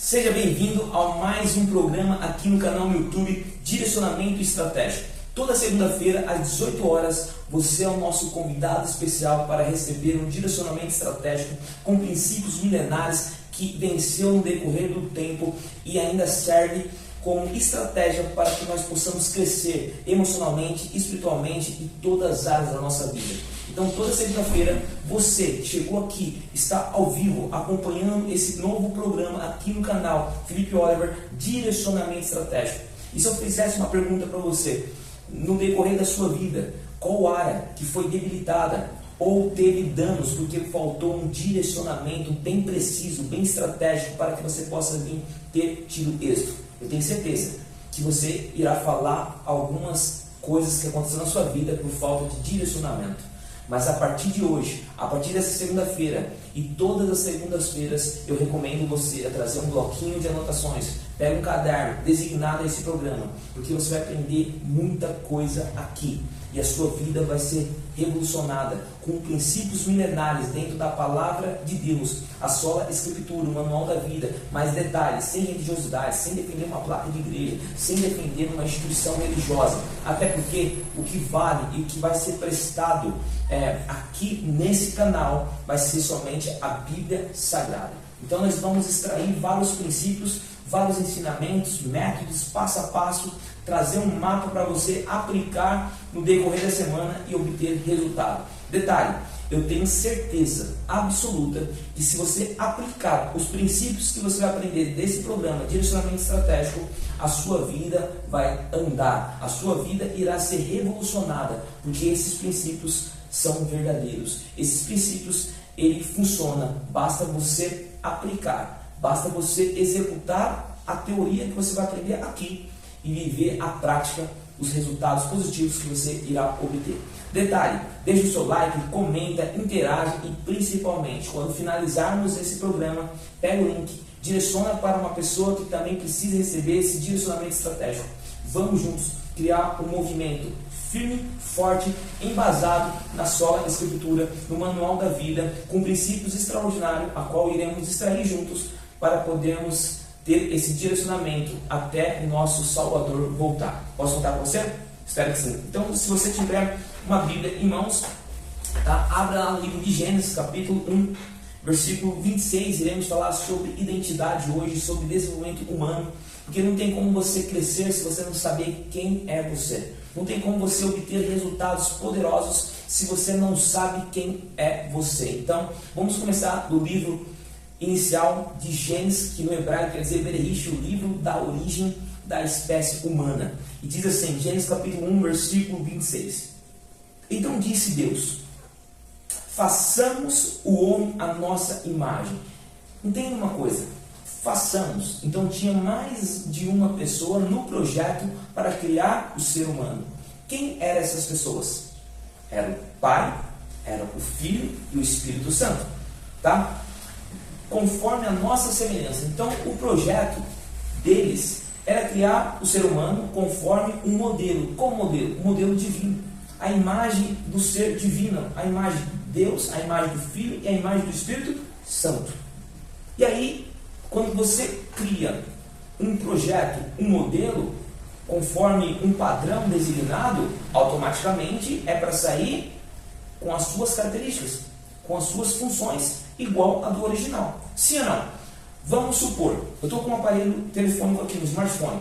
Seja bem-vindo a mais um programa aqui no canal no YouTube Direcionamento Estratégico. Toda segunda-feira, às 18 horas, você é o nosso convidado especial para receber um direcionamento estratégico com princípios milenares que venceu no decorrer do tempo e ainda serve como estratégia para que nós possamos crescer emocionalmente, espiritualmente e todas as áreas da nossa vida. Então, toda segunda-feira, você que chegou aqui, está ao vivo, acompanhando esse novo programa aqui no canal Felipe Oliver, Direcionamento Estratégico. E se eu fizesse uma pergunta para você, no decorrer da sua vida, qual área que foi debilitada ou teve danos porque faltou um direcionamento bem preciso, bem estratégico para que você possa vir ter tido êxito? Eu tenho certeza que você irá falar algumas coisas que aconteceram na sua vida por falta de direcionamento. Mas a partir de hoje, a partir dessa segunda-feira e todas as segundas-feiras, eu recomendo você a trazer um bloquinho de anotações. Pega um caderno designado a esse programa, porque você vai aprender muita coisa aqui. E a sua vida vai ser revolucionada com princípios milenares dentro da palavra de Deus, a sola escritura, o manual da vida, mais detalhes, sem religiosidade, sem defender uma placa de igreja, sem defender uma instituição religiosa. Até porque o que vale e o que vai ser prestado aqui nesse canal vai ser somente a Bíblia Sagrada. Então nós vamos extrair vários princípios, vários ensinamentos, métodos, passo a passo, trazer um mapa para você aplicar no decorrer da semana e obter resultado. Detalhe, eu tenho certeza absoluta que se você aplicar os princípios que você vai aprender desse programa, Direcionamento Estratégico, a sua vida vai andar, a sua vida irá ser revolucionada, porque esses princípios são verdadeiros. Esses princípios, ele funciona, basta você aplicar, basta você executar a teoria que você vai aprender aqui e viver a prática, os resultados positivos que você irá obter. Detalhe, deixe o seu like, comenta, interage e principalmente, quando finalizarmos esse programa, pega o link, direciona para uma pessoa que também precisa receber esse direcionamento estratégico. Vamos juntos criar um movimento firme, forte, embasado na sola escritura, no manual da vida, com princípios extraordinários, a qual iremos extrair juntos para podermos ter esse direcionamento até o nosso Salvador voltar. Posso contar com você? Espero que sim. Então, se você tiver uma Bíblia em mãos, tá? Abra lá no livro de Gênesis, capítulo 1, versículo 26. Iremos falar sobre identidade hoje, sobre desenvolvimento humano, porque não tem como você crescer se você não saber quem é você. Não tem como você obter resultados poderosos se você não sabe quem é você. Então, vamos começar do livro inicial de Gênesis, que no hebraico quer dizer Bereshit, o livro da origem da espécie humana. E diz assim, Gênesis capítulo 1, versículo 26. Então disse Deus, façamos o homem à nossa imagem. Entenda uma coisa, façamos. Então tinha mais de uma pessoa no projeto para criar o ser humano. Quem eram essas pessoas? Era o Pai, era o Filho e o Espírito Santo. Tá? Conforme a nossa semelhança. Então o projeto deles era criar o ser humano conforme um modelo. Qual modelo? Um modelo divino. A imagem do ser divino, a imagem de Deus, a imagem do Filho e a imagem do Espírito Santo. E aí, quando você cria um projeto, um modelo, conforme um padrão designado, automaticamente é para sair com as suas características, com as suas funções, igual a do original. Sim ou não? Vamos supor, eu estou com um aparelho telefônico aqui no smartphone.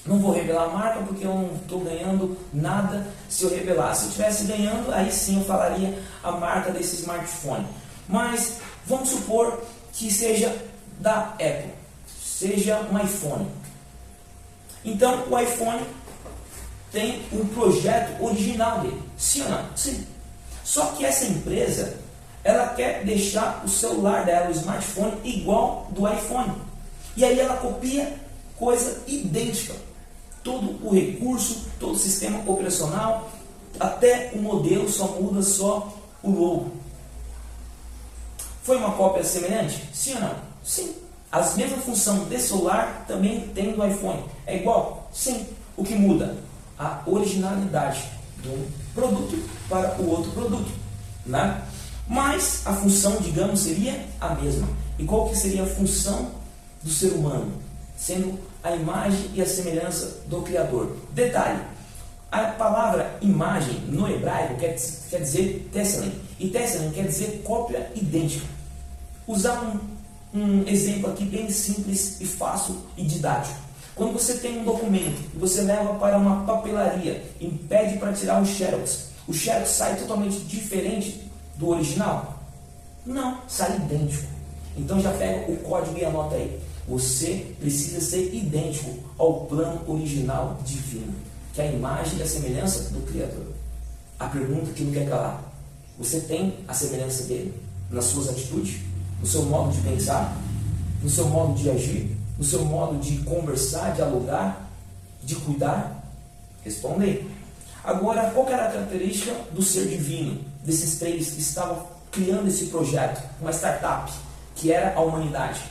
Não vou revelar a marca porque eu não estou ganhando nada se eu revelar. Se eu estivesse ganhando, aí sim eu falaria a marca desse smartphone. Mas vamos supor que seja da Apple, seja um iPhone. Então o iPhone tem um projeto original dele. Sim ou não? Sim. Só que essa empresa, ela quer deixar o celular dela, o smartphone, igual do iPhone. E aí ela copia coisa idêntica. Todo o recurso, todo o sistema operacional, até o modelo, só muda só o logo. Foi uma cópia semelhante? Sim ou não? Sim. A mesma função desse celular também tem do iPhone. É igual? Sim. O que muda? A originalidade do produto para o outro produto, né? Mas a função, digamos, seria a mesma. E qual que seria a função do ser humano, sendo a imagem e a semelhança do Criador. Detalhe, a palavra imagem no hebraico quer dizer tesselem, e tesselem quer dizer cópia idêntica. Usar um exemplo aqui bem simples e fácil e didático. Quando você tem um documento e você leva para uma papelaria e pede para tirar o xerox sai totalmente diferente do original? Não, sai idêntico. Então já pega o código e anota aí. Você precisa ser idêntico ao plano original divino, que é a imagem e a semelhança do Criador. A pergunta que não quer calar: você tem a semelhança dele nas suas atitudes, no seu modo de pensar, no seu modo de agir, no seu modo de conversar, dialogar, de cuidar? Responda aí. Agora, qual era a característica do ser divino, desses três que estavam criando esse projeto, uma startup, que era a humanidade?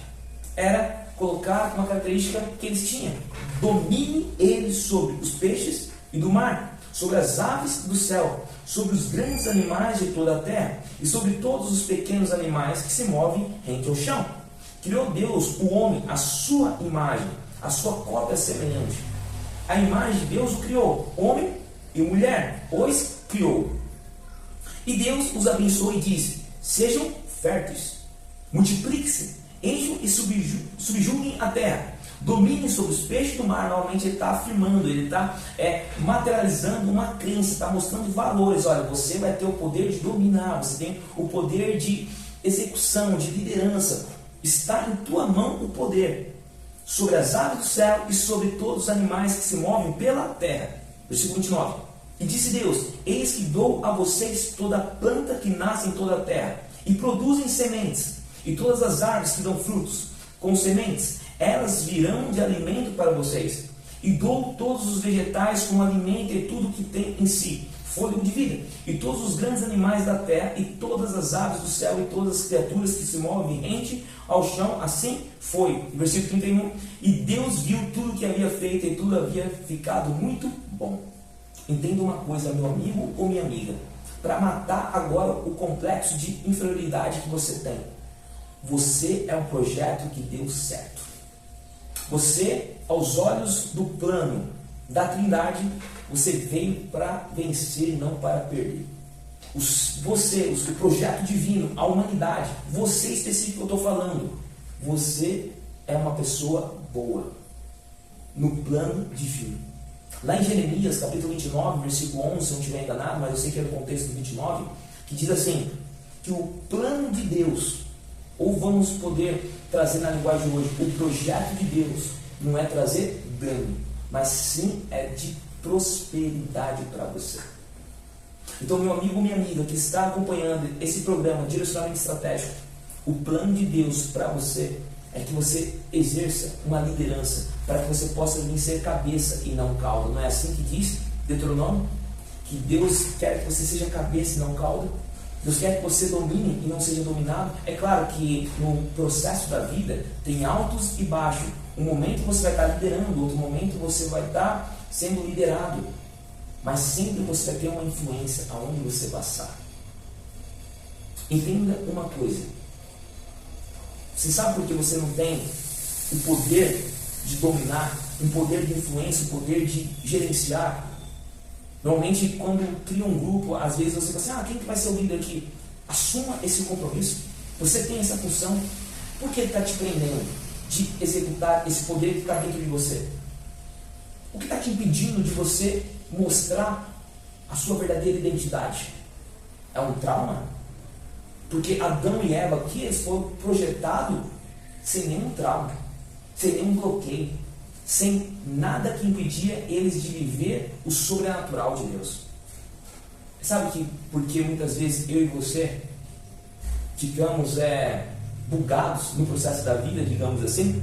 Era colocar uma característica que eles tinham: domine eles sobre os peixes e do mar, sobre as aves do céu, sobre os grandes animais de toda a terra e sobre todos os pequenos animais que se movem rente ao chão. Criou Deus o homem à sua imagem, a sua cópia semelhante. A imagem de Deus o criou, homem e mulher, os criou. E Deus os abençoou e disse: sejam férteis, multipliquem-se, encham e subjuguem a terra, dominem sobre os peixes do mar. Normalmente ele está afirmando, ele está materializando uma crença, está mostrando valores. Olha, você vai ter o poder de dominar, você tem o poder de execução, de liderança. Está em tua mão o poder sobre as aves do céu e sobre todos os animais que se movem pela terra. Versículo 29. E disse Deus: eis que dou a vocês toda planta que nasce em toda a terra e produzem sementes, e todas as árvores que dão frutos com sementes, elas virão de alimento para vocês. E dou todos os vegetais como alimento e tudo que tem em si fôlego de vida, e todos os grandes animais da terra, e todas as aves do céu, e todas as criaturas que se movem rente ao chão. Assim foi. Versículo 31. E Deus viu tudo que havia feito, e tudo havia ficado muito bom. Entenda uma coisa, meu amigo ou minha amiga, para matar agora o complexo de inferioridade que você tem. Você é um projeto que deu certo. Você, aos olhos do plano da Trindade, você veio para vencer e não para perder. O projeto divino, a humanidade, você específico que eu estou falando, você é uma pessoa boa no plano divino. Lá em Jeremias, capítulo 29, versículo 11, se eu não estiver enganado, mas eu sei que é o contexto do 29, que diz assim, que o plano de Deus, ou vamos poder trazer na linguagem de hoje, o projeto de Deus não é trazer dano, mas sim é de prosperidade para você. Então, meu amigo, minha amiga que está acompanhando esse programa Direcionamento Estratégico, o plano de Deus para você é que você exerça uma liderança para que você possa vencer cabeça e não cauda. Não é assim que diz Deuteronômio? Que Deus quer que você seja cabeça e não cauda? Deus quer que você domine e não seja dominado? É claro que no processo da vida tem altos e baixos. Um momento você vai estar liderando, outro momento você vai estar sendo liderado. Mas sempre você vai ter uma influência aonde você passar. Entenda uma coisa. Você sabe por que você não tem o poder de dominar, um poder de influência, um poder de gerenciar? Normalmente, quando cria um grupo, às vezes você fala assim, quem que vai ser o líder aqui? Assuma esse compromisso. Você tem essa função. Por que ele está te prendendo de executar esse poder que está dentro de você? O que está te impedindo de você mostrar a sua verdadeira identidade? É um trauma? Porque Adão e Eva aqui, eles foram projetados sem nenhum trauma, sem nenhum bloqueio, sem nada que impedia eles de viver o sobrenatural de Deus. Sabe que porque muitas vezes eu e você ficamos bugados no processo da vida, digamos assim?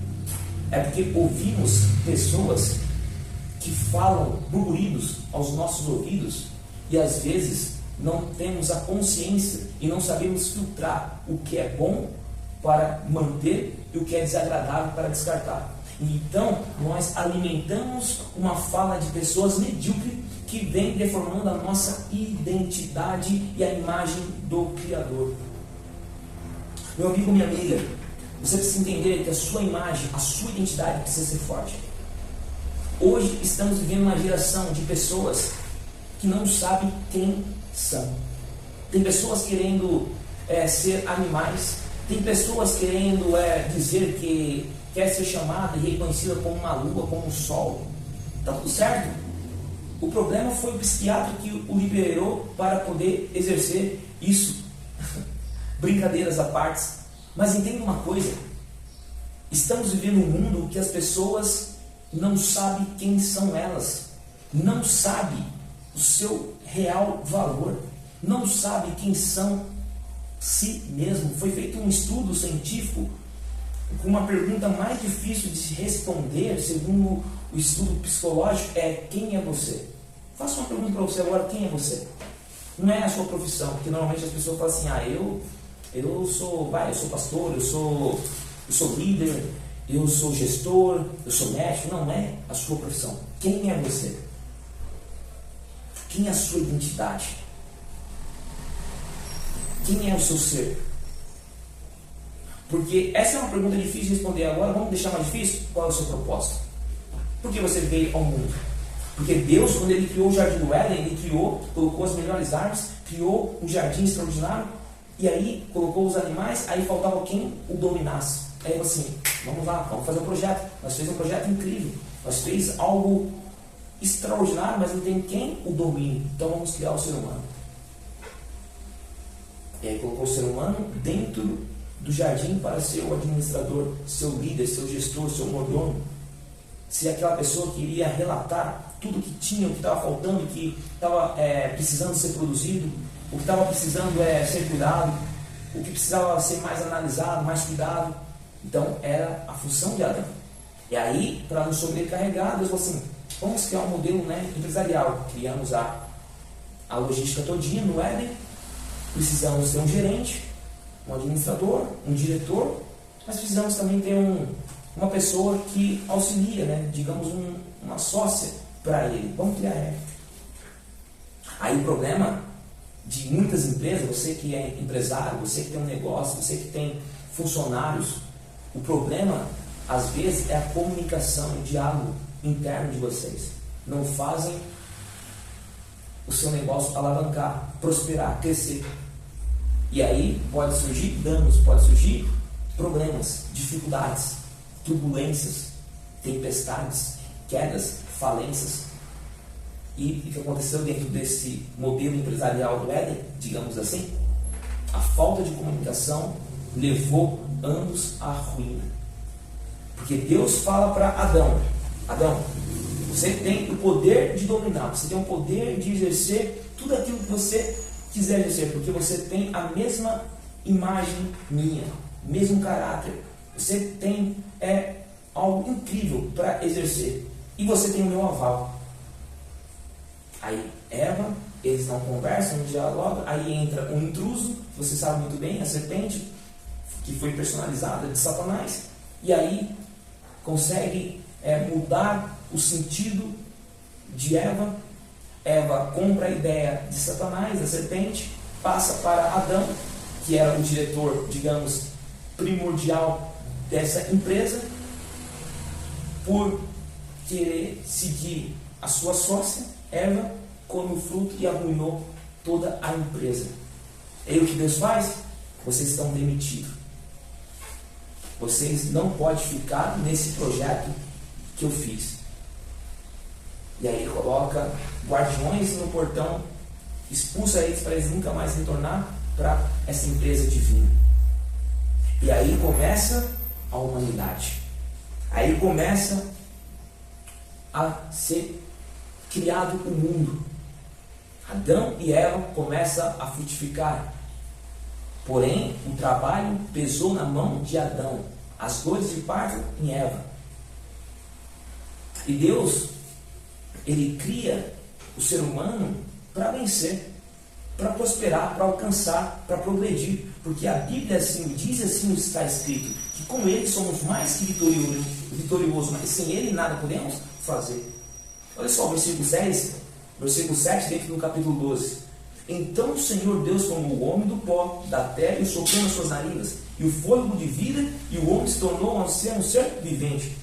É porque ouvimos pessoas que falam burburidos aos nossos ouvidos e às vezes não temos a consciência e não sabemos filtrar o que é bom para manter e o que é desagradável para descartar. Então, nós alimentamos uma fala de pessoas medíocres que vem deformando a nossa identidade e a imagem do Criador. Meu amigo, minha amiga, Você precisa entender que a sua imagem, a sua identidade precisa ser forte. Hoje estamos vivendo uma geração de pessoas que não sabem quem são. Tem pessoas querendo ser animais. Tem pessoas querendo dizer que quer ser chamada e reconhecida como uma lua, como um sol. Está tudo certo. O problema foi o psiquiatra que o liberou para poder exercer isso. Brincadeiras à parte. Mas entenda uma coisa. Estamos vivendo um mundo que as pessoas não sabem quem são elas. Não sabem o seu real valor. Não sabem quem são si mesmo. Foi feito um estudo científico com uma pergunta mais difícil de se responder, segundo o estudo psicológico, é: quem é você? Faço uma pergunta para você agora: quem é você? Não é a sua profissão, porque normalmente as pessoas falam assim: eu sou pastor, eu sou líder, eu sou gestor, eu sou médico. Não é a sua profissão. Quem é você? Quem é a sua identidade? Quem é o seu ser? Porque essa é uma pergunta difícil de responder agora. Vamos deixar mais difícil? Qual é o seu propósito? Por que você veio ao mundo? Porque Deus, quando Ele criou o jardim do Éden, Ele colocou as melhores árvores, criou um jardim extraordinário, e aí colocou os animais, aí faltava quem o dominasse. Aí ele falou assim: vamos lá, vamos fazer um projeto. Nós fizemos um projeto incrível, nós fizemos algo extraordinário, mas não tem quem o domine. Então vamos criar o ser humano. E aí colocou o ser humano dentro do jardim para ser o administrador, seu líder, seu gestor, seu mordomo. Ser aquela pessoa que iria relatar tudo o que tinha, o que estava faltando, o que estava precisando ser produzido, o que estava precisando ser cuidado, o que precisava ser mais analisado, mais cuidado. Então era a função de Adão. E aí, para não sobrecarregar, Deus falou assim: vamos criar um modelo empresarial. Criamos a logística todinha no Éden. Precisamos ter um gerente, um administrador, um diretor, mas precisamos também ter uma pessoa que auxilia, digamos uma sócia para ele. Vamos criar ela. Aí o problema de muitas empresas, você que é empresário, você que tem um negócio, você que tem funcionários, o problema às vezes é a comunicação, o diálogo interno de vocês. Não fazem o seu negócio alavancar, prosperar, crescer. E aí pode surgir danos, pode surgir problemas, dificuldades, turbulências, tempestades, quedas, falências. E o que aconteceu dentro desse modelo empresarial do Éden, digamos assim? A falta de comunicação levou ambos à ruína. Porque Deus fala para Adão: Adão, você tem o poder de dominar, você tem o poder de exercer tudo aquilo que você quiser exercer, porque você tem a mesma imagem minha, mesmo caráter. Você tem algo incrível para exercer. E você tem o meu aval. Aí Eva, eles não conversam, não dialogam. Aí entra um intruso, você sabe muito bem, a serpente, que foi personalizada de Satanás. E aí consegue mudar o sentido de Eva. Eva compra a ideia de Satanás, da serpente, passa para Adão, que era o diretor, digamos, primordial dessa empresa, por querer seguir a sua sócia. Eva come o fruto e arruinou toda a empresa. E aí o que Deus faz? Vocês estão demitidos. Vocês não podem ficar nesse projeto que eu fiz. E aí ele coloca guardiões no portão, expulsa eles para eles nunca mais retornar para essa empresa divina. E aí começa a humanidade. Aí começa a ser criado o mundo. Adão e Eva começam a frutificar. Porém, o trabalho pesou na mão de Adão. As dores de parto em Eva. E Deus, Ele cria o ser humano para vencer, para prosperar, para alcançar, para progredir. Porque a Bíblia assim diz, assim está escrito, que com Ele somos mais que vitoriosos, mas sem Ele nada podemos fazer. Olha só o versículo 6, versículo 7, dentro do capítulo 12. Então o Senhor Deus formou o homem do pó da terra e o soprou nas suas narinas, e o fôlego de vida, e o homem se tornou um ser vivente.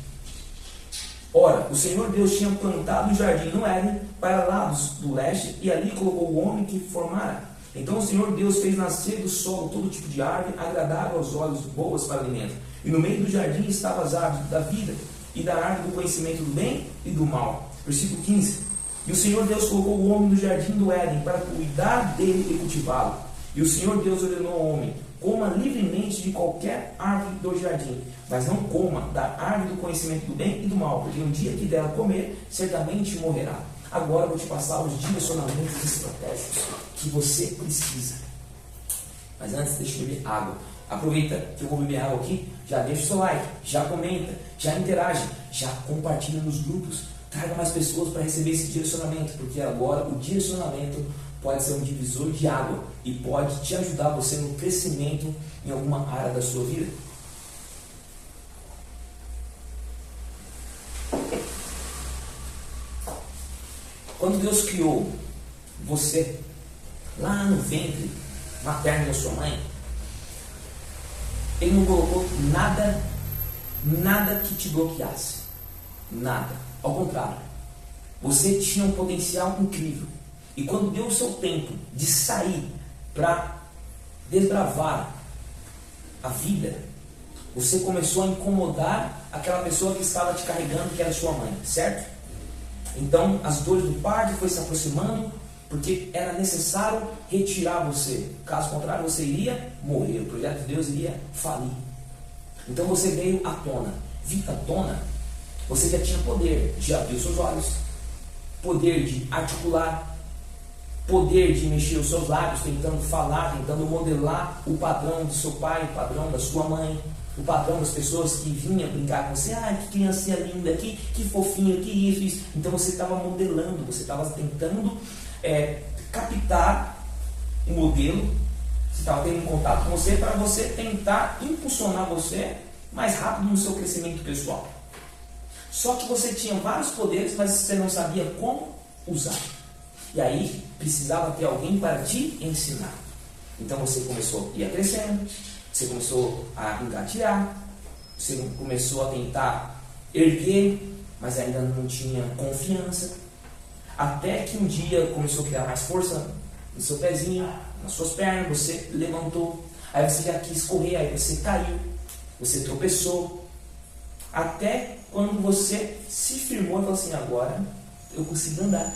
Ora, o Senhor Deus tinha plantado o jardim no Éden, para lados do leste, e ali colocou o homem que formara. Então o Senhor Deus fez nascer do solo todo tipo de árvore, agradável aos olhos, boas para alimento. E no meio do jardim estavam as árvores da vida, e da árvore do conhecimento do bem e do mal. Versículo 15. E o Senhor Deus colocou o homem no jardim do Éden, para cuidar dele e cultivá-lo. E o Senhor Deus ordenou ao homem: coma livremente de qualquer árvore do jardim, mas não coma da árvore do conhecimento do bem e do mal, porque no dia que dela comer, certamente morrerá. Agora eu vou te passar os direcionamentos estratégicos que você precisa. Mas antes, deixa eu beber água. Aproveita que eu vou beber água aqui, já deixa o seu like, já comenta, já interage, já compartilha nos grupos. Traga mais pessoas para receber esse direcionamento, porque agora o direcionamento pode ser um divisor de água e pode te ajudar você no crescimento em alguma área da sua vida. Quando Deus criou você lá no ventre materno da sua mãe, Ele não colocou nada que te bloqueasse. Nada. Ao contrário, você tinha um potencial incrível. E quando deu o seu tempo de sair para desbravar a vida, você começou a incomodar aquela pessoa que estava te carregando, que era sua mãe, certo? Então as dores do parto foi se aproximando, porque era necessário retirar você. Caso contrário, você iria morrer. O projeto de Deus iria falir. Então você veio à tona. Vindo à tona, você já tinha poder de abrir os seus olhos, poder de articular, poder de mexer os seus lábios, tentando falar, tentando modelar o padrão do seu pai, o padrão da sua mãe, o padrão das pessoas que vinham brincar com você. Ah, que criancinha linda, que fofinho, que isso. Então você estava modelando, você estava tentando captar um modelo, você estava tendo contato com você para você tentar impulsionar você mais rápido no seu crescimento pessoal. Só que você tinha vários poderes, mas você não sabia como usar. E aí precisava ter alguém para te ensinar. Então você começou a ir crescendo, você começou a engatilhar, você começou a tentar erguer, mas ainda não tinha confiança. Até que um dia começou a criar mais força no seu pezinho, nas suas pernas, você levantou. Aí você já quis correr, aí você caiu, você tropeçou. Até quando você se firmou e falou assim: agora eu consigo andar.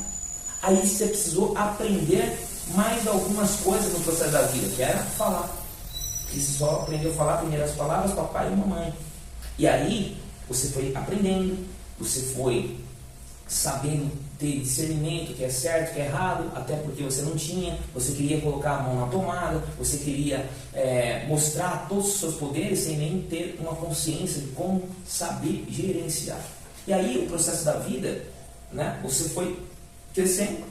Aí você precisou aprender mais algumas coisas no processo da vida, que era falar. Porque você só aprendeu a falar primeiro as palavras papai e mamãe. E aí você foi aprendendo, você foi sabendo ter discernimento, que é certo, que é errado, até porque você não tinha, você queria colocar a mão na tomada, você queria mostrar todos os seus poderes sem nem ter uma consciência de como saber gerenciar. E aí o processo da vida, né, você foi crescendo,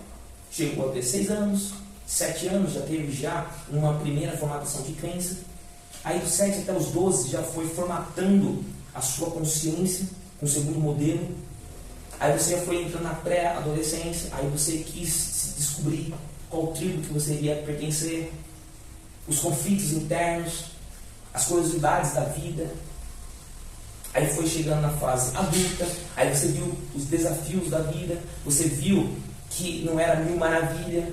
chegou a ter 6 anos, 7 anos, já teve uma primeira formatação de crença. Aí dos 7 até os 12 já foi formatando a sua consciência com o segundo modelo. Aí você já foi entrando na pré-adolescência, aí você quis se descobrir qual tribo que você iria pertencer, os conflitos internos, as curiosidades da vida. Aí foi chegando na fase adulta, aí você viu os desafios da vida, você viu que não era mil maravilha,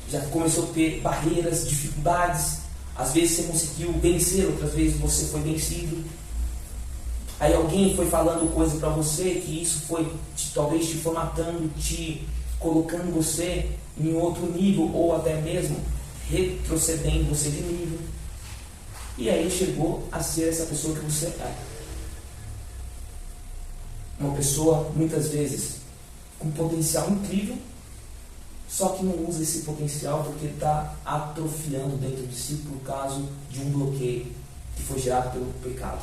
já começou a ter barreiras, dificuldades. Às vezes você conseguiu vencer, outras vezes você foi vencido. Aí alguém foi falando coisa para você, que isso foi talvez te formatando, te colocando você em outro nível, ou até mesmo retrocedendo você de nível. E aí chegou a ser essa pessoa que você é. Uma pessoa, muitas vezes, com potencial incrível, só que não usa esse potencial porque está atrofiando dentro de si por causa de um bloqueio que foi gerado pelo pecado.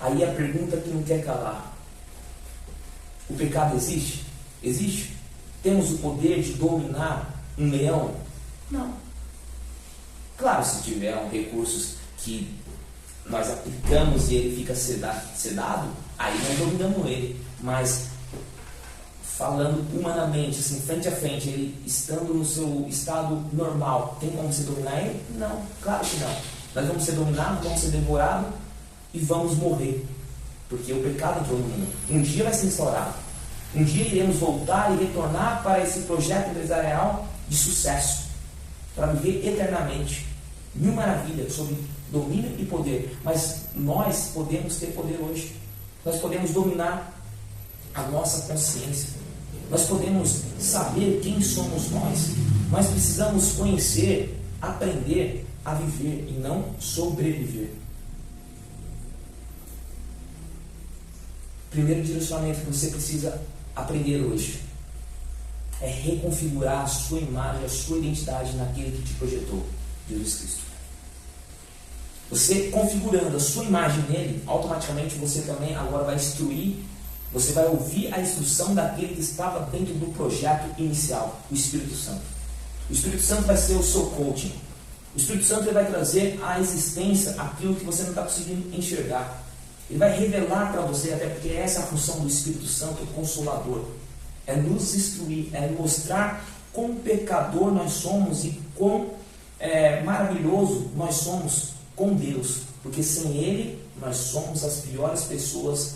Aí a pergunta que não quer calar: o pecado existe? Existe? Temos o poder de dominar um leão? Não. Claro, se tiver recursos que nós aplicamos e ele fica sedado, aí nós dominamos ele. Mas falando humanamente, assim, frente a frente, ele estando no seu estado normal, tem como você dominar ele? Não, claro que não. Nós vamos ser dominados, vamos ser devorados e vamos morrer. Porque o pecado entrou no mundo. Um dia vai ser instaurado. Um dia iremos voltar e retornar para esse projeto empresarial de sucesso, para viver eternamente. Mil maravilhas sobre domínio e poder. Mas nós podemos ter poder hoje. Nós podemos dominar a nossa consciência. Nós podemos saber quem somos nós. Nós precisamos conhecer, aprender a viver e não sobreviver. Primeiro direcionamento que você precisa aprender hoje é reconfigurar a sua imagem, a sua identidade naquele que te projetou, Jesus Cristo. Você configurando a sua imagem nele, automaticamente você também agora vai instruir, você vai ouvir a instrução daquele que estava dentro do projeto inicial, o Espírito Santo. O Espírito Santo vai ser o seu coaching. O Espírito Santo ele vai trazer à existência aquilo que você não está conseguindo enxergar. Ele vai revelar para você, até porque essa é a função do Espírito Santo, o Consolador. É nos instruir, é mostrar quão pecador nós somos e quão maravilhoso nós somos com Deus. Porque sem Ele, nós somos as piores pessoas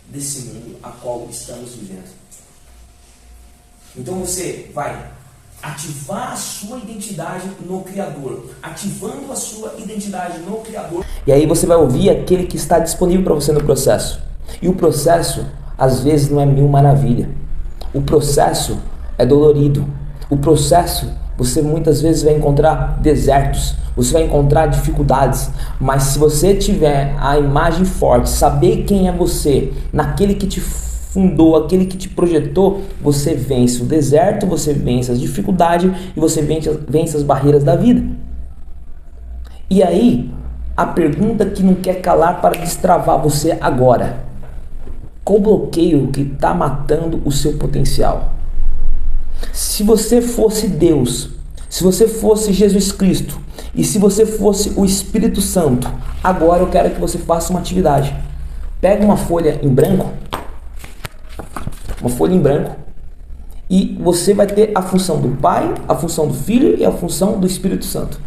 desse mundo a qual estamos vivendo. Então você vai ativar a sua identidade no Criador. Ativando a sua identidade no Criador. E aí você vai ouvir aquele que está disponível para você no processo. E o processo, às vezes, não é mil maravilha. O processo é dolorido. O processo, você muitas vezes vai encontrar desertos. Você vai encontrar dificuldades. Mas se você tiver a imagem forte, saber quem é você, naquele que te fundou, aquele que te projetou, você vence o deserto, você vence as dificuldades e você vence as barreiras da vida. E aí, a pergunta que não quer calar para destravar você agora: qual bloqueio que está matando o seu potencial? Se você fosse Deus, se você fosse Jesus Cristo e se você fosse o Espírito Santo, agora eu quero que você faça uma atividade. Pega uma folha em branco, e você vai ter a função do Pai, a função do Filho e a função do Espírito Santo.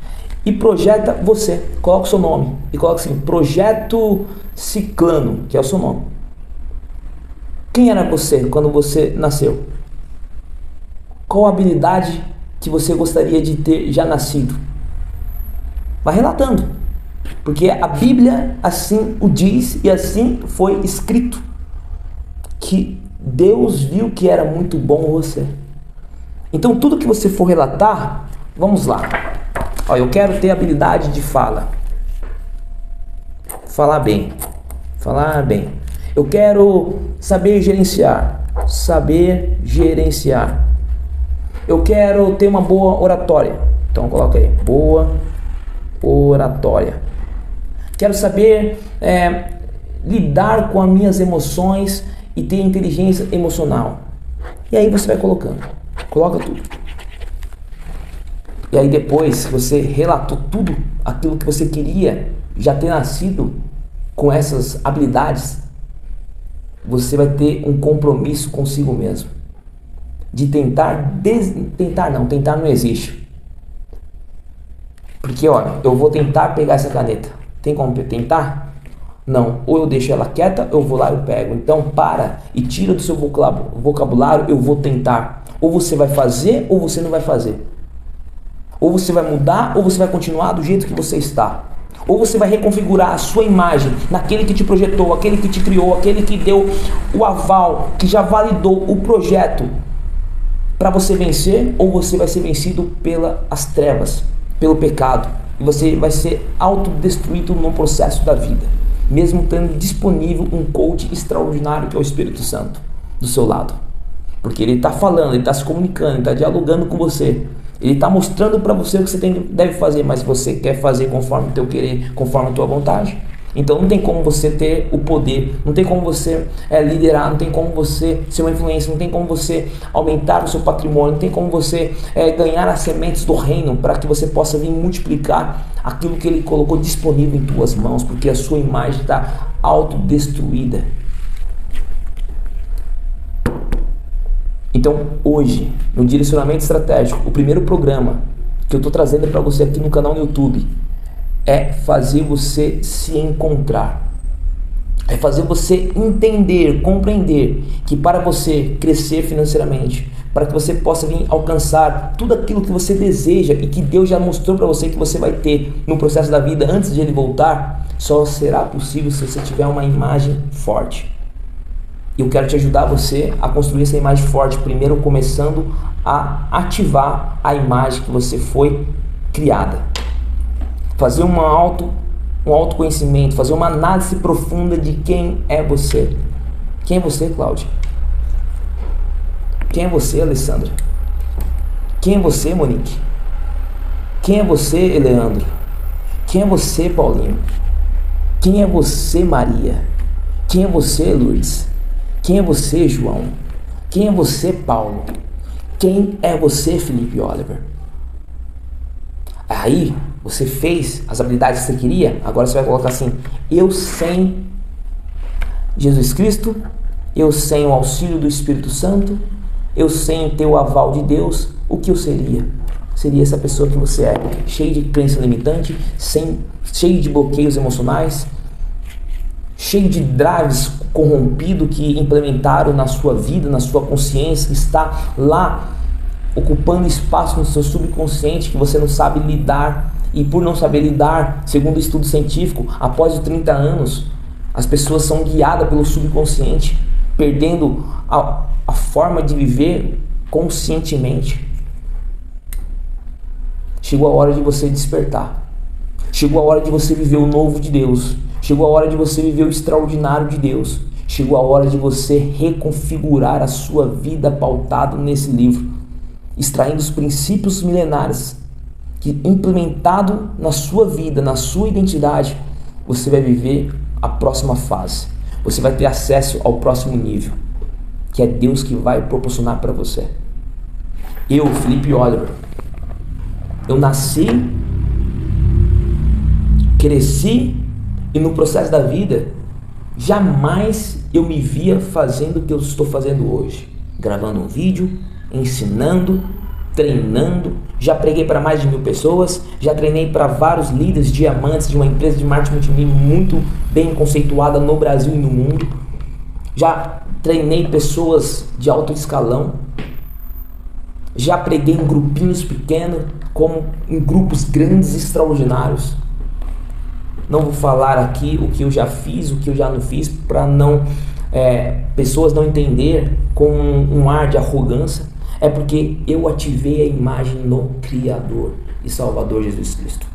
E projeta você, coloca o seu nome e coloca assim: Projeto Ciclano, que é o seu nome. Quem era você quando você nasceu? Qual habilidade que você gostaria de ter já nascido? Vai relatando, porque a Bíblia assim o diz e assim foi escrito, que Deus viu que era muito bom você. Então tudo que você for relatar, vamos lá. Ó, eu quero ter habilidade de fala. Falar bem. Eu quero saber gerenciar. Eu quero ter uma boa oratória. Então coloca aí, boa oratória. Quero saber lidar com as minhas emoções e ter inteligência emocional. E aí você vai colocando. Coloca tudo. E aí depois você relatou tudo aquilo que você queria já ter nascido com essas habilidades, você vai ter um compromisso consigo mesmo de tentar não existe. Porque olha, eu vou tentar pegar essa caneta. Tem como tentar? Não. Ou eu deixo ela quieta, eu vou lá e pego. Então para e tira do seu vocabulário, eu vou tentar. Ou você vai fazer ou você não vai fazer. Ou você vai mudar ou você vai continuar do jeito que você está. Ou você vai reconfigurar a sua imagem naquele que te projetou, aquele que te criou, aquele que deu o aval, que já validou o projeto para você vencer, ou você vai ser vencido pelas trevas, pelo pecado. E você vai ser autodestruído no processo da vida, mesmo tendo disponível um coach extraordinário que é o Espírito Santo do seu lado. Porque ele está falando, ele está se comunicando, ele está dialogando com você. Ele está mostrando para você o que você deve fazer, mas você quer fazer conforme o teu querer, conforme a tua vontade. Então não tem como você ter o poder, não tem como você liderar, não tem como você ser uma influência, não tem como você aumentar o seu patrimônio, não tem como você ganhar as sementes do reino para que você possa vir multiplicar aquilo que ele colocou disponível em tuas mãos, porque a sua imagem está autodestruída. Então, hoje, no Direcionamento Estratégico, o primeiro programa que eu estou trazendo para você aqui no canal no YouTube é fazer você se encontrar. É fazer você entender, compreender que para você crescer financeiramente, para que você possa vir alcançar tudo aquilo que você deseja e que Deus já mostrou para você que você vai ter no processo da vida antes de Ele voltar, só será possível se você tiver uma imagem forte. Eu quero te ajudar você a construir essa imagem forte, primeiro começando a ativar a imagem que você foi criada. Fazer um autoconhecimento, fazer uma análise profunda de quem é você. Quem é você, Cláudia? Quem é você, Alessandra? Quem é você, Monique? Quem é você, Leandro? Quem é você, Paulinho? Quem é você, Maria? Quem é você, Luiz? Quem é você, João? Quem é você, Paulo? Quem é você, Felipe Oliver? Aí, você fez as habilidades que você queria, agora você vai colocar assim: eu sem Jesus Cristo, eu sem o auxílio do Espírito Santo, eu sem ter o aval de Deus, o que eu seria? Seria essa pessoa que você é, cheio de crença limitante, cheio de bloqueios emocionais, cheio de drives corrompidos que implementaram na sua vida, na sua consciência, que está lá ocupando espaço no seu subconsciente que você não sabe lidar. E por não saber lidar, segundo o estudo científico, após os 30 anos, as pessoas são guiadas pelo subconsciente, perdendo a forma de viver conscientemente. Chegou a hora de você despertar. Chegou a hora de você viver o novo de Deus. Chegou a hora de você viver o extraordinário de Deus. Chegou a hora de você reconfigurar a sua vida pautado nesse livro, extraindo os princípios milenares que, implementado na sua vida, na sua identidade, você vai viver a próxima fase. Você vai ter acesso ao próximo nível, que é Deus que vai proporcionar para você. Eu, Felipe Oliver, eu nasci, cresci e no processo da vida, jamais eu me via fazendo o que eu estou fazendo hoje. Gravando um vídeo, ensinando, treinando. Já preguei para mais de 1000 pessoas, já treinei para vários líderes, diamantes de uma empresa de marketing multinível muito bem conceituada no Brasil e no mundo. Já treinei pessoas de alto escalão. Já preguei em grupinhos pequenos, como em grupos grandes e extraordinários. Não vou falar aqui o que eu já fiz, o que eu já não fiz, para pessoas não entender com um ar de arrogância. É porque eu ativei a imagem no Criador e Salvador Jesus Cristo.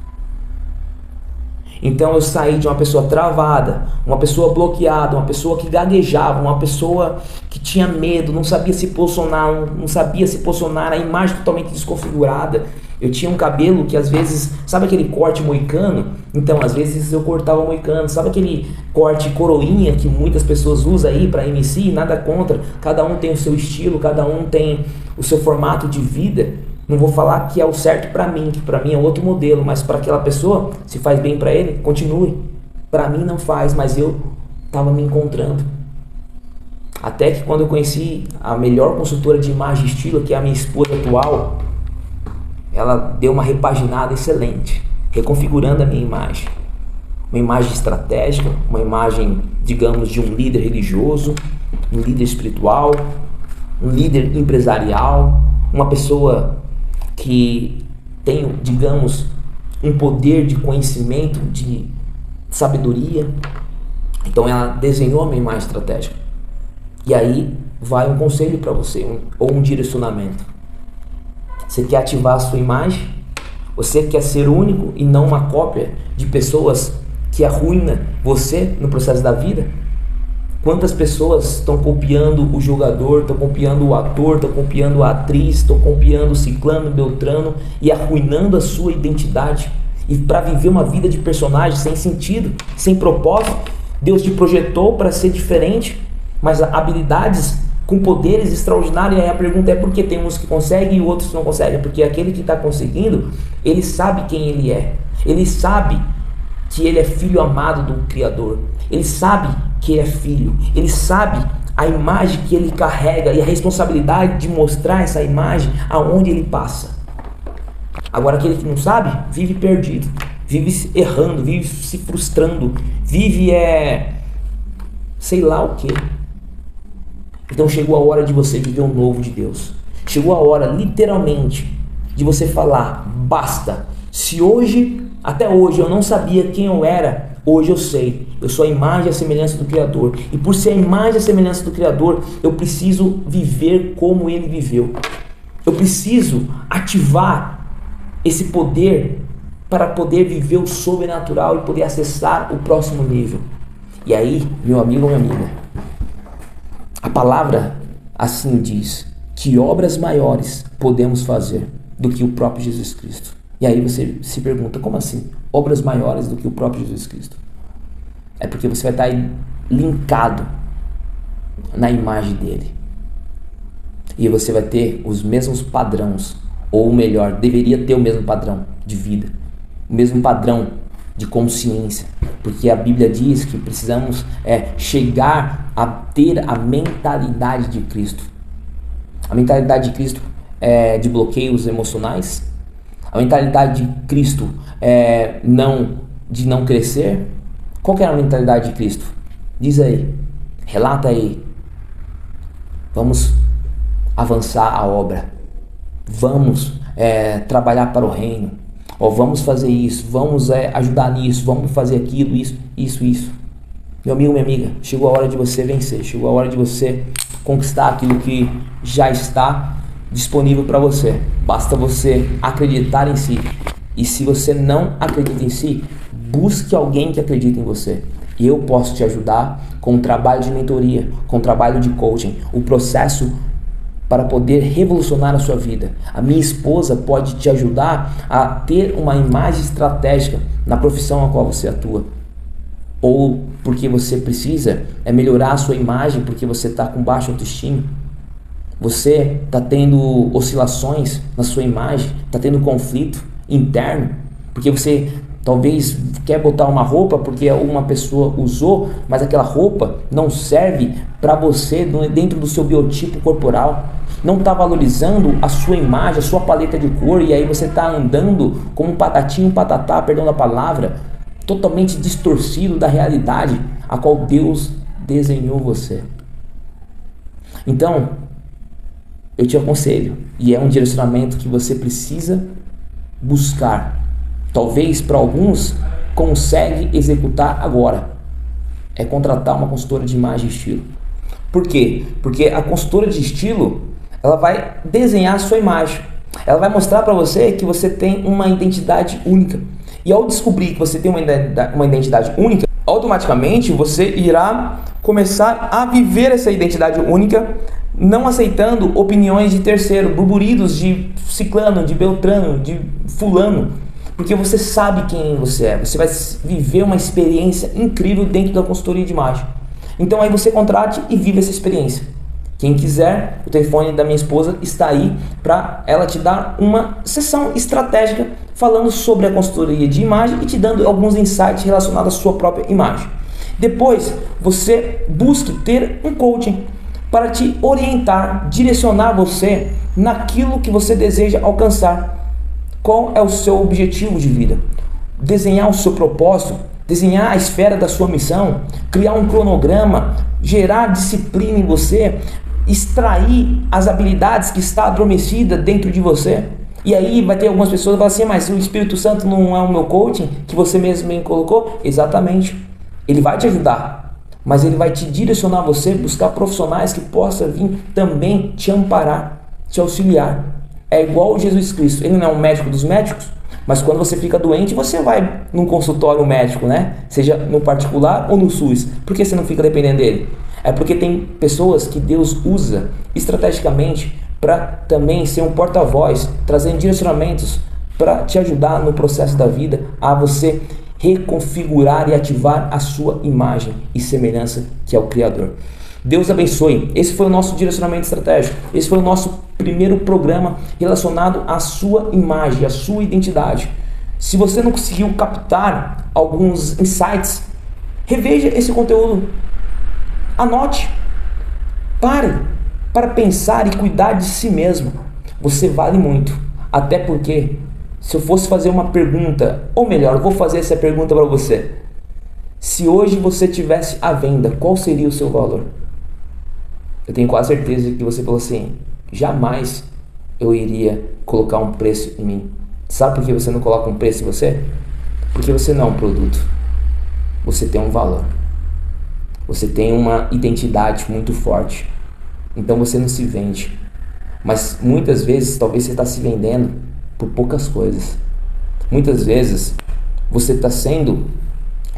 Então eu saí de uma pessoa travada, uma pessoa bloqueada, uma pessoa que gaguejava, uma pessoa que tinha medo, não sabia se posicionar, a imagem totalmente desconfigurada. Eu tinha um cabelo que às vezes, sabe aquele corte moicano? Então às vezes eu cortava moicano, sabe aquele corte coroinha que muitas pessoas usam aí para MC? Nada contra, cada um tem o seu estilo, cada um tem o seu formato de vida. Não vou falar que é o certo para mim, que para mim é outro modelo, mas para aquela pessoa, se faz bem para ele, continue. Para mim não faz, mas eu estava me encontrando. Até que quando eu conheci a melhor consultora de imagem e estilo, que é a minha esposa atual, ela deu uma repaginada excelente, reconfigurando a minha imagem. Uma imagem estratégica, uma imagem, digamos, de um líder religioso, um líder espiritual, um líder empresarial, uma pessoa que tem, digamos, um poder de conhecimento, de sabedoria. Então ela desenhou a minha imagem estratégica. E aí vai um conselho para você, ou um direcionamento. Você quer ativar a sua imagem? Você quer ser único e não uma cópia de pessoas que arruinam você no processo da vida? Quantas pessoas estão copiando o jogador, estão copiando o ator, estão copiando a atriz, estão copiando o ciclano, beltrano e arruinando a sua identidade? E para viver uma vida de personagem sem sentido, sem propósito, Deus te projetou para ser diferente, mas habilidades com poderes extraordinários. E aí a pergunta é por que tem uns que conseguem e outros que não conseguem? Porque aquele que está conseguindo, ele sabe quem ele é. Ele sabe que ele é filho amado do Criador. Ele sabe que ele é filho. Ele sabe a imagem que ele carrega e a responsabilidade de mostrar essa imagem aonde ele passa. Agora aquele que não sabe, vive perdido, vive errando, vive se frustrando, vive sei lá o que. Então chegou a hora de você viver um novo de Deus. Chegou a hora, literalmente, de você falar, basta. Se hoje, até hoje, eu não sabia quem eu era, hoje eu sei. Eu sou a imagem e a semelhança do Criador. E por ser a imagem e a semelhança do Criador, eu preciso viver como Ele viveu. Eu preciso ativar esse poder para poder viver o sobrenatural e poder acessar o próximo nível. E aí, meu amigo ou minha amiga, a palavra assim diz, que obras maiores podemos fazer do que o próprio Jesus Cristo. E aí você se pergunta, como assim? Obras maiores do que o próprio Jesus Cristo? É porque você vai estar aí linkado na imagem dele. E você vai ter os mesmos padrões, ou melhor, deveria ter o mesmo padrão de vida, o mesmo padrão de consciência, porque a Bíblia diz que precisamos chegar a ter a mentalidade de Cristo. A mentalidade de Cristo é de bloqueios emocionais. A mentalidade de Cristo é de não crescer. Qual que é a mentalidade de Cristo? Diz aí, relata aí. Vamos avançar a obra. Vamos trabalhar para o reino. Ou vamos fazer isso, vamos ajudar nisso, vamos fazer aquilo, isso. Meu amigo, minha amiga, chegou a hora de você vencer, chegou a hora de você conquistar aquilo que já está disponível para você. Basta você acreditar em si. E se você não acredita em si, busque alguém que acredite em você. E eu posso te ajudar com um trabalho de mentoria, com um trabalho de coaching, o processo para poder revolucionar a sua vida. A minha esposa pode te ajudar a ter uma imagem estratégica na profissão a qual você atua. Ou porque você precisa melhorar a sua imagem porque você está com baixa autoestima. Você está tendo oscilações na sua imagem, está tendo conflito interno, porque você talvez quer botar uma roupa porque uma pessoa usou, mas aquela roupa não serve para você dentro do seu biotipo corporal. Não está valorizando a sua imagem, a sua paleta de cor, e aí você está andando como um patatinho, um patatá, perdão da palavra, totalmente distorcido da realidade a qual Deus desenhou você. Então, eu te aconselho, e é um direcionamento que você precisa buscar. Talvez para alguns consegue executar agora. É contratar uma consultora de imagem e estilo. Por quê? Porque a consultora de estilo, ela vai desenhar a sua imagem. Ela vai mostrar para você que você tem uma identidade única. E ao descobrir que você tem uma identidade única, automaticamente você irá começar a viver essa identidade única, não aceitando opiniões de terceiro, burburidos de ciclano, de beltrano, de fulano. Porque você sabe quem você é. Você vai viver uma experiência incrível dentro da consultoria de imagem. Então aí você contrate e vive essa experiência. Quem quiser, o telefone da minha esposa está aí para ela te dar uma sessão estratégica falando sobre a consultoria de imagem e te dando alguns insights relacionados à sua própria imagem. Depois, você busque ter um coaching para te orientar, direcionar você naquilo que você deseja alcançar. Qual é o seu objetivo de vida? Desenhar o seu propósito, desenhar a esfera da sua missão, criar um cronograma, gerar disciplina em você, extrair as habilidades que está adormecida dentro de você. E aí vai ter algumas pessoas que falam assim, mas o Espírito Santo não é o meu coaching que você mesmo me colocou? Exatamente. Ele vai te ajudar, mas ele vai te direcionar você, buscar profissionais que possam vir também te amparar, te auxiliar. É igual Jesus Cristo, ele não é um médico dos médicos, mas quando você fica doente, você vai num consultório médico, né? Seja no particular ou no SUS. Por que você não fica dependendo dele? É porque tem pessoas que Deus usa estrategicamente para também ser um porta-voz, trazendo direcionamentos para te ajudar no processo da vida a você reconfigurar e ativar a sua imagem e semelhança que é o Criador. Deus abençoe. Esse foi o nosso direcionamento estratégico. Esse foi o nosso primeiro programa relacionado à sua imagem, à sua identidade. Se você não conseguiu captar alguns insights, reveja esse conteúdo. Anote. Pare para pensar e cuidar de si mesmo. Você vale muito. Até porque, se eu fosse fazer uma pergunta, ou melhor, eu vou fazer essa pergunta para você. Se hoje você tivesse à venda, qual seria o seu valor? Eu tenho quase certeza que você falou assim: jamais eu iria colocar um preço em mim. Sabe por que você não coloca um preço em você? Porque você não é um produto. Você tem um valor. Você tem uma identidade muito forte. Então você não se vende. Mas muitas vezes talvez você está se vendendo por poucas coisas. Muitas vezes você está sendo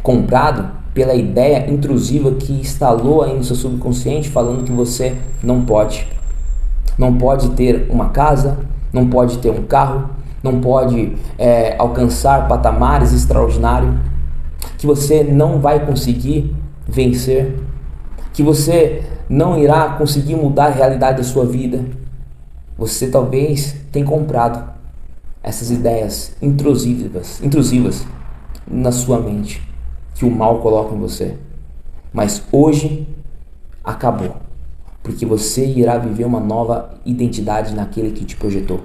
comprado pela ideia intrusiva que instalou aí no seu subconsciente, falando que você não pode. Não pode ter uma casa, não pode ter um carro, não pode alcançar patamares extraordinários, que você não vai conseguir vencer, que você não irá conseguir mudar a realidade da sua vida. Você talvez tenha comprado essas ideias intrusivas na sua mente, que o mal coloca em você. Mas hoje acabou, porque você irá viver uma nova identidade naquele que te projetou.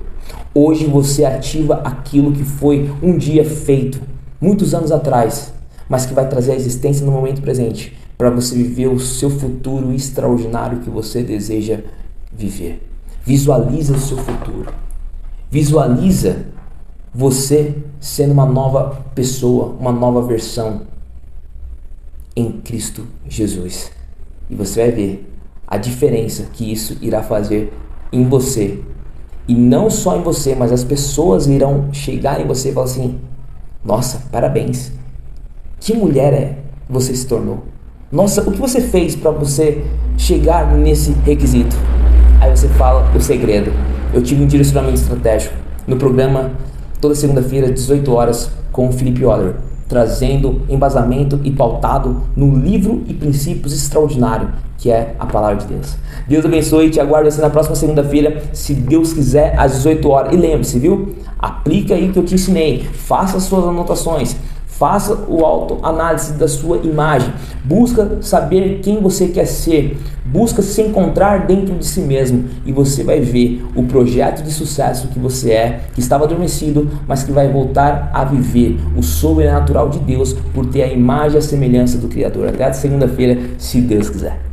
Hoje você ativa aquilo que foi um dia feito, muitos anos atrás, mas que vai trazer a existência no momento presente, para você viver o seu futuro extraordinário que você deseja viver. Visualiza o seu futuro. Visualiza você sendo uma nova pessoa, uma nova versão em Cristo Jesus. E você vai ver a diferença que isso irá fazer em você. E não só em você, mas as pessoas irão chegar em você e falar assim: nossa, parabéns. Que mulher você se tornou? Nossa, o que você fez para você chegar nesse requisito? Aí você fala o segredo. Eu tive um direcionamento estratégico no programa toda segunda-feira, 18 horas, com o Felipe Oller, trazendo embasamento e pautado no livro e princípios extraordinário que é a palavra de Deus. Deus abençoe e te aguardo assim na próxima segunda-feira, se Deus quiser, às 18 horas. E lembre-se, viu? Aplica aí o que eu te ensinei. Faça as suas anotações. Faça o autoanálise da sua imagem. Busca saber quem você quer ser. Busca se encontrar dentro de si mesmo. E você vai ver o projeto de sucesso que você é, que estava adormecido, mas que vai voltar a viver o sobrenatural de Deus por ter a imagem e a semelhança do Criador. Até a segunda-feira, se Deus quiser.